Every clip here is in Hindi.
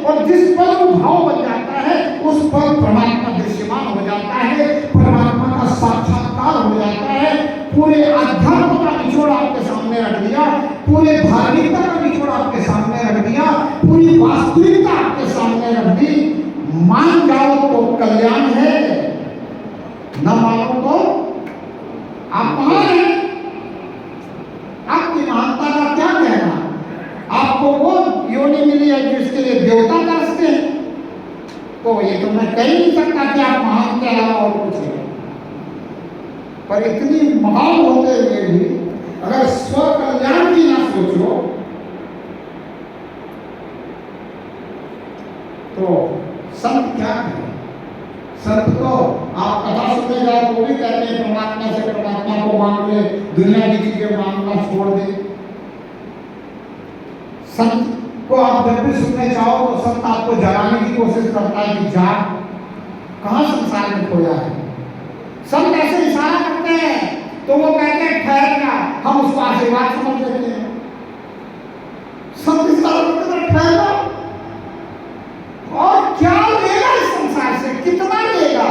और जिस पल वो भाव बन जाता है उस पल परमात्मा दृश्यमान हो जाता है, परमात्मा का साक्षात्कार हो जाता है। पूरे अध्यात्म का निचोड़ आपके सामने रख दिया, पूरे धार्मिकता का निचोड़ आपके सामने रख दिया, पूरी वास्तविकता आपके सामने रख दी। मान जाओ तो कल्याण है, न मानो तो अपमान है। आपकी महानता का क्या कहना? आपको वो योनि मिली है जिसके लिए देवता तरसते हैं, तो ये तो मैं कह ही नहीं सकता कि आप महान के अलावा और कुछ है। पर इतनी महान होते हुए भी अगर स्व कल्याण की ना सोचो तो संत क्या करें? संत तो आप कथा सुनने जाओ तो भी कहते हैं परमात्मा से परमात्मा को मांग ले, दुनिया की चीजें मांगना छोड़ दे। संत को आप जब भी सुनने चाहो तो संत आपको जगाने की कोशिश करता है कि जा, कहां संसार में खोया है। संत ऐसे इशारा करते हैं तो वो कहते हैं ठहर जा, हम उसको आशीर्वाद समझ लेते हैं। संत इशारा करते हैं ठहर जा, और क्या लेगा इस संसार से, कितना लेगा?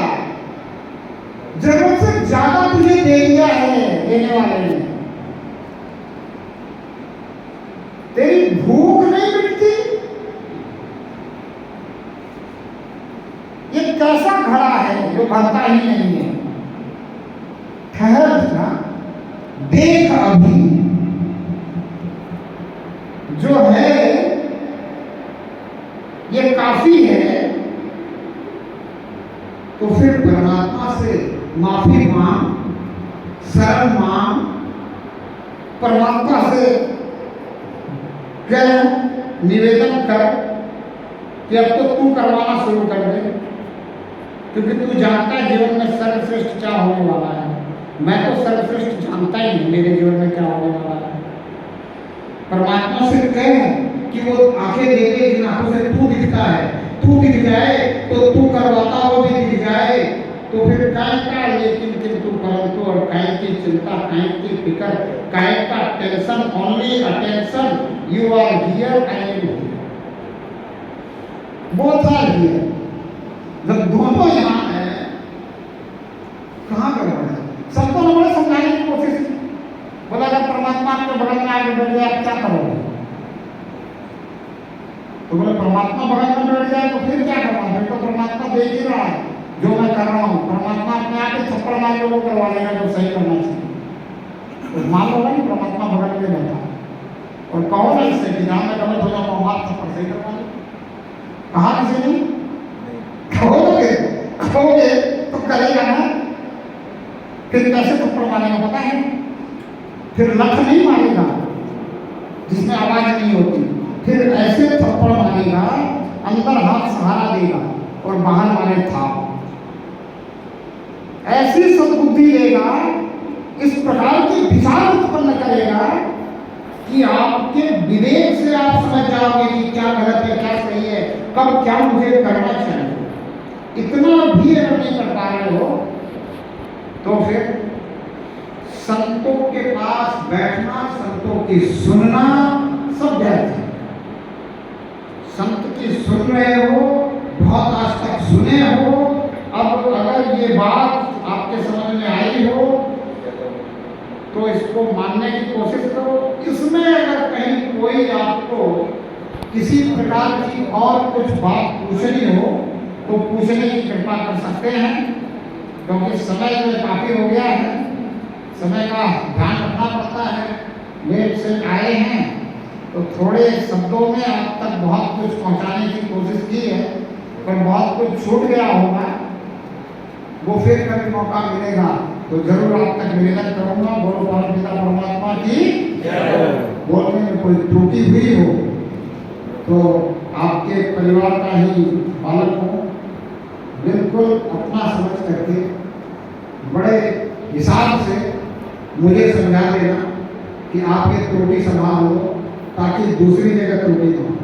जरूरत से ज्यादा तुझे दे दिया है देने वाले ने। तेरी भूख नहीं मिटती। ये कैसा घड़ा है जो भरता ही नहीं है? ठहर जा, देख अभी जो है ये काफी है। तो फिर परमात्मा से माफी मांग, शरण मांग, परमात्मा से कह, निवेदन कर कि अब तो तू करवाना शुरू कर दे, क्योंकि तू जानता है जीवन में सर्वश्रेष्ठ क्या होने वाला है। मैं तो सर्वश्रेष्ठ जानता ही नहीं मेरे जीवन में क्या होने वाला है। परमात्मा से कह कि वो आंखें देखे जिन आंखों से तू दिखता है, तू दिख जाए तो तू करवाता वो भी दिख जाए। तो फिर काय का लेकिन किंतु परंतु और काय की चिंता, काय की फिक्र, काय का tension, only attention, you are here, I am here. Both are here. जब दोनों यहाँ है कहाँ गड़बड़ है? सबको ने बड़े समझाने की कोशिश की। बोला अगर परमात्मा आपके बगल में आगे बैठ जाए आप क्या करोगे? तो बोले परमात्मा बगल में बैठ जाए तो फिर क्या करना? फिर तो परमात्मा देख ही रहा है जो मैं कर रहा हूँ। परमात्मा अपने आप ही थप्पड़ मार लोगों को करवा लेगा जो सही करना चाहिए। तो मान लो भाई परमात्मा बगल में बैठा और कहो ना इससे कि जहाँ मैं गलत हो जाऊँ वहाँ थप्पड़ सही करवा लो। कहा किसी ने? कहोगे तो करेगा ना। फिर कैसे थप्पड़ मारेगा पता है? फिर लठ नहीं मारेगा जिसमें आवाज नहीं होती, फिर ऐसे थप्पड़ मारेगा, अंदर हाथ सहारा देगा और बाहर मारे था। ऐसी सद्बुद्धि देगा, इस प्रकार के विचार उत्पन्न करेगा कि आपके विवेक से आप समझ जाओगे कि क्या गलत है क्या सही है, कब क्या मुझे करना चाहिए। इतना भी अगर नहीं कर पा रहे हो तो फिर संतों के पास बैठना, संतों की सुनना सब व्यर्थ है। संत की सुन रहे हो, बहुत आज तक सुने हो, अब अगर ये बात आपके समझ में आई हो तो इसको मानने की कोशिश करो। इसमें अगर कहीं कोई आपको किसी प्रकार की और कुछ बात पूछनी हो तो पूछने की कृपा कर सकते हैं, क्योंकि समय जो काफी हो गया है, समय का ध्यान रखना पड़ता है। लेट से आए हैं तो थोड़े शब्दों में आप तक बहुत कुछ पहुंचाने की कोशिश की है, पर बहुत कुछ छूट गया होगा। वो फिर कभी मौका मिलेगा तो जरूर आप तक निवेदन करूंगा। बोलो परमपिता परमात्मा की बोलने में कोई त्रुटि हुई हो तो आपके परिवार का ही पालक हो, बिल्कुल अपना समझ करके बड़े हिसाब से मुझे समझा देना कि आप ये त्रुटि संभाल लो ताकि दूसरी जगह त्रुटि ना हो।